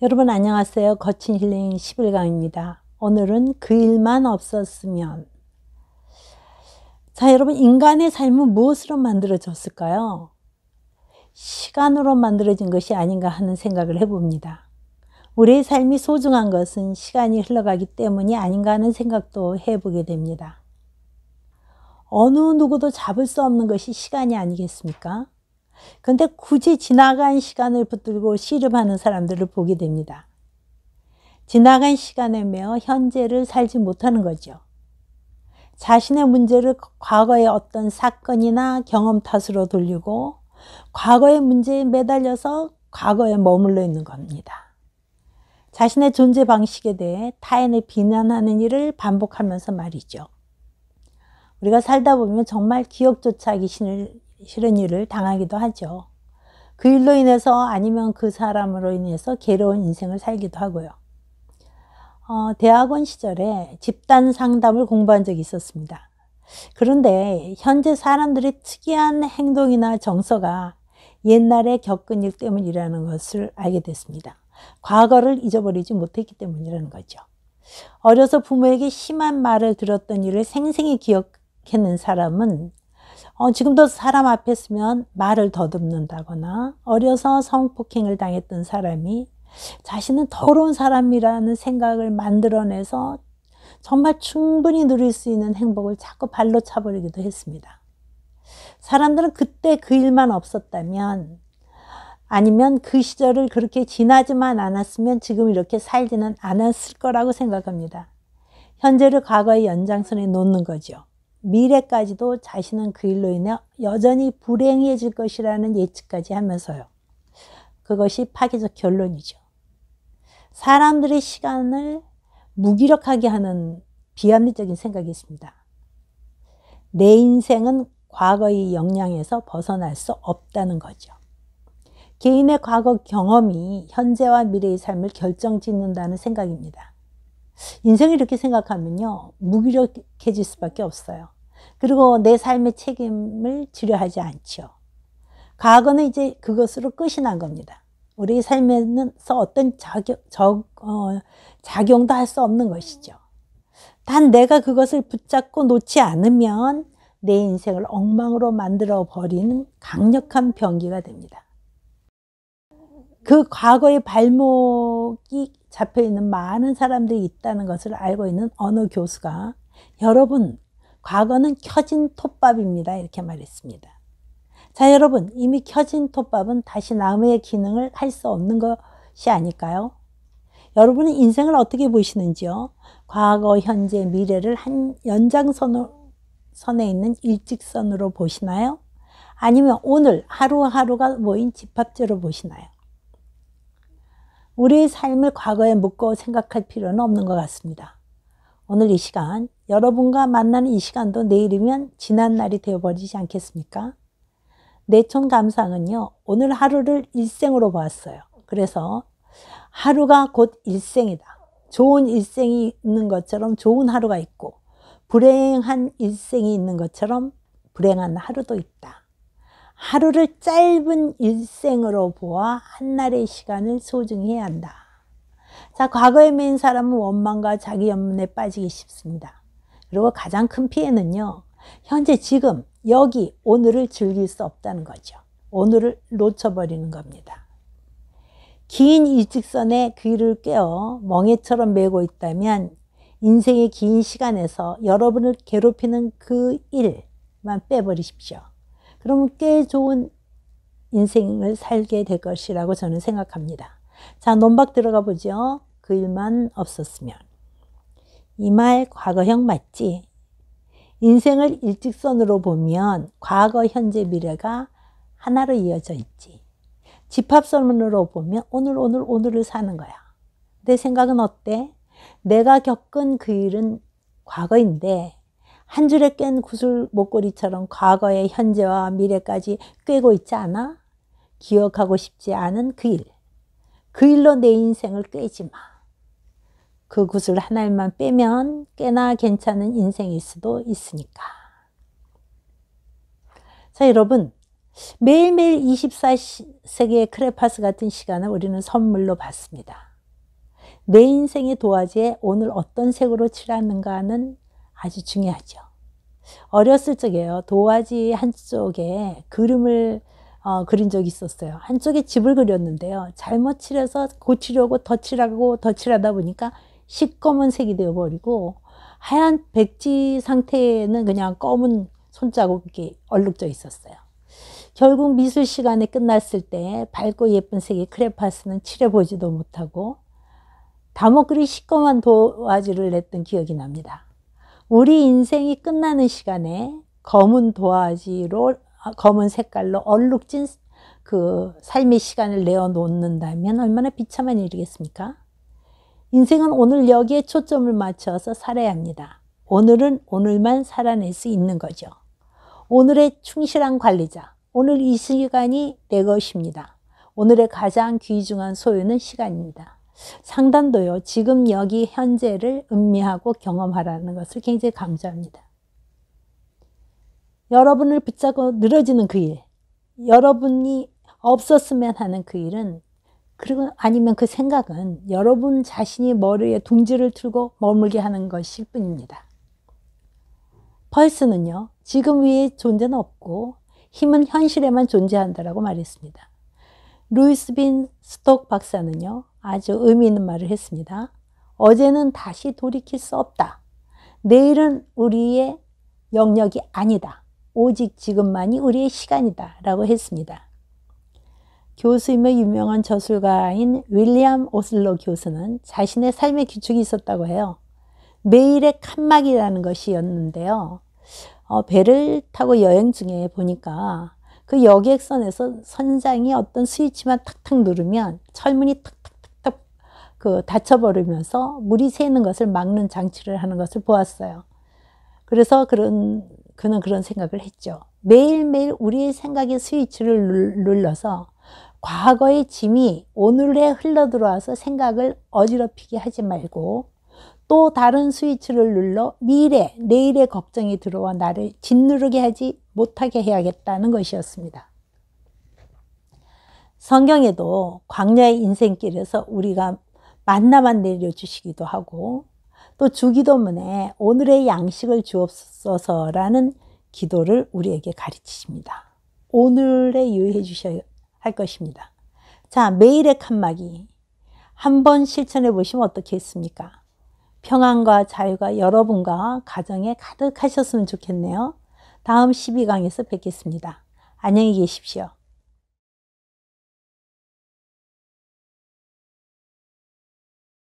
여러분 안녕하세요. 거친 힐링 11강입니다. 오늘은 그 일만 없었으면. 자, 여러분 인간의 삶은 무엇으로 만들어졌을까요? 시간으로 만들어진 것이 아닌가 하는 생각을 해봅니다. 우리의 삶이 소중한 것은 시간이 흘러가기 때문이 아닌가 하는 생각도 해보게 됩니다. 어느 누구도 잡을 수 없는 것이 시간이 아니겠습니까? 근데 굳이 지나간 시간을 붙들고 씨름하는 사람들을 보게 됩니다. 지나간 시간에 매여 현재를 살지 못하는 거죠. 자신의 문제를 과거의 어떤 사건이나 경험 탓으로 돌리고 과거의 문제에 매달려서 과거에 머물러 있는 겁니다. 자신의 존재 방식에 대해 타인을 비난하는 일을 반복하면서 말이죠. 우리가 살다 보면 정말 기억조차 하기 싫은 일을 당하기도 하죠. 그 일로 인해서 아니면 그 사람으로 인해서 괴로운 인생을 살기도 하고요. 대학원 시절에 집단 상담을 공부한 적이 있었습니다. 그런데 현재 사람들의 특이한 행동이나 정서가 옛날에 겪은 일 때문이라는 것을 알게 됐습니다. 과거를 잊어버리지 못했기 때문이라는 거죠. 어려서 부모에게 심한 말을 들었던 일을 생생히 기억해낸 사람은 지금도 사람 앞에 서면 말을 더듬는다거나 어려서 성폭행을 당했던 사람이 자신은 더러운 사람이라는 생각을 만들어내서 정말 충분히 누릴 수 있는 행복을 자꾸 발로 차버리기도 했습니다. 사람들은 그때 그 일만 없었다면 아니면 그 시절을 그렇게 지나지만 않았으면 지금 이렇게 살지는 않았을 거라고 생각합니다. 현재를 과거의 연장선에 놓는 거죠. 미래까지도 자신은 그 일로 인해 여전히 불행해질 것이라는 예측까지 하면서요. 그것이 파괴적 결론이죠. 사람들의 시간을 무기력하게 하는 비합리적인 생각이 있습니다. 내 인생은 과거의 영향에서 벗어날 수 없다는 거죠. 개인의 과거 경험이 현재와 미래의 삶을 결정짓는다는 생각입니다. 인생을 이렇게 생각하면요, 무기력해질 수밖에 없어요. 그리고 내 삶의 책임을 지려 하지 않죠. 과거는 이제 그것으로 끝이 난 겁니다. 우리 삶에서 어떤 작용도 할 수 없는 것이죠. 단 내가 그것을 붙잡고 놓지 않으면 내 인생을 엉망으로 만들어 버리는 강력한 병기가 됩니다. 그 과거의 발목이 잡혀있는 많은 사람들이 있다는 것을 알고 있는 어느 교수가 여러분, 과거는 켜진 톱밥입니다. 이렇게 말했습니다. 자, 여러분, 이미 켜진 톱밥은 다시 남의 기능을 할 수 없는 것이 아닐까요? 여러분은 인생을 어떻게 보시는지요? 과거, 현재, 미래를 한 연장선에 있는 일직선으로 보시나요? 아니면 오늘 하루하루가 모인 집합제로 보시나요? 우리의 삶을 과거에 묻고 생각할 필요는 없는 것 같습니다. 오늘 이 시간, 여러분과 만나는 이 시간도 내일이면 지난 날이 되어버리지 않겠습니까? 내촌 감상은요, 오늘 하루를 일생으로 보았어요. 그래서 하루가 곧 일생이다. 좋은 일생이 있는 것처럼 좋은 하루가 있고 불행한 일생이 있는 것처럼 불행한 하루도 있다. 하루를 짧은 일생으로 보아 한날의 시간을 소중히 해야 한다. 자, 과거에 매인 사람은 원망과 자기 연민에 빠지기 쉽습니다. 그리고 가장 큰 피해는요, 현재 지금 여기 오늘을 즐길 수 없다는 거죠. 오늘을 놓쳐버리는 겁니다. 긴 일직선에 귀를 꿰어 멍에처럼 메고 있다면 인생의 긴 시간에서 여러분을 괴롭히는 그 일만 빼버리십시오. 그러면 꽤 좋은 인생을 살게 될 것이라고 저는 생각합니다. 자, 논박 들어가 보죠. 그 일만 없었으면. 이 말 과거형 맞지? 인생을 일직선으로 보면 과거, 현재, 미래가 하나로 이어져 있지. 집합선으로 보면 오늘을 사는 거야. 내 생각은 어때? 내가 겪은 그 일은 과거인데 한 줄에 깬 구슬 목걸이처럼 과거의 현재와 미래까지 꿰고 있지 않아? 기억하고 싶지 않은 그 일. 그 일로 내 인생을 꿰지 마. 그 구슬 하나만 빼면 꽤나 괜찮은 인생일 수도 있으니까. 자, 여러분, 매일매일 24세기의 크레파스 같은 시간을 우리는 선물로 받습니다. 내 인생의 도화지에 오늘 어떤 색으로 칠하는가는 아주 중요하죠. 어렸을 적에요. 도화지 한쪽에 그림을 그린 적이 있었어요. 한쪽에 집을 그렸는데요. 잘못 칠해서 고치려고 더 칠하고 더 칠하다 보니까 시꺼먼색이 되어버리고 하얀 백지 상태에는 그냥 검은 손자국이 얼룩져 있었어요. 결국 미술 시간이 끝났을 때 밝고 예쁜 색의 크레파스는 칠해보지도 못하고 다목그리 시꺼먼 도화지를 냈던 기억이 납니다. 우리 인생이 끝나는 시간에 검은 도화지로 검은 색깔로 얼룩진 그 삶의 시간을 내어 놓는다면 얼마나 비참한 일이겠습니까? 인생은 오늘 여기에 초점을 맞춰서 살아야 합니다. 오늘은 오늘만 살아낼 수 있는 거죠. 오늘의 충실한 관리자, 오늘 이 시간이 내 것입니다. 오늘의 가장 귀중한 소유는 시간입니다. 상담도요, 지금 여기 현재를 음미하고 경험하라는 것을 굉장히 강조합니다. 여러분을 붙잡고 늘어지는 그 일, 여러분이 없었으면 하는 그 일은, 그리고 아니면 그 생각은 여러분 자신이 머리에 둥지를 틀고 머물게 하는 것일 뿐입니다. 펄스는요, 지금 위에 존재는 없고 힘은 현실에만 존재한다라고 말했습니다. 루이스 빈 스톡 박사는요, 아주 의미 있는 말을 했습니다. 어제는 다시 돌이킬 수 없다. 내일은 우리의 영역이 아니다. 오직 지금만이 우리의 시간이다 라고 했습니다. 교수이며 유명한 저술가인 윌리엄 오슬로 교수는 자신의 삶의 규칙이 있었다고 해요. 매일의 칸막이라는 것이었는데요. 배를 타고 여행 중에 보니까 그 여객선에서 선장이 어떤 스위치만 탁탁 누르면 철문이 탁탁탁탁 닫혀버리면서 물이 새는 것을 막는 장치를 하는 것을 보았어요. 그래서 그는 그런 생각을 했죠. 매일매일 우리의 생각의 스위치를 눌러서 과거의 짐이 오늘에 흘러들어와서 생각을 어지럽히게 하지 말고 또 다른 스위치를 눌러 미래, 내일의 걱정이 들어와 나를 짓누르게 하지 못하게 해야겠다는 것이었습니다. 성경에도 광야의 인생길에서 우리가 만나만 내려주시기도 하고 또 주기도문에 오늘의 양식을 주옵소서라는 기도를 우리에게 가르치십니다. 오늘에 유의해 주셔야 할 것입니다. 자, 매일의 칸막이 한번 실천해 보시면 어떻겠습니까? 평안과 자유가 여러분과 가정에 가득하셨으면 좋겠네요. 다음 12강에서 뵙겠습니다. 안녕히 계십시오.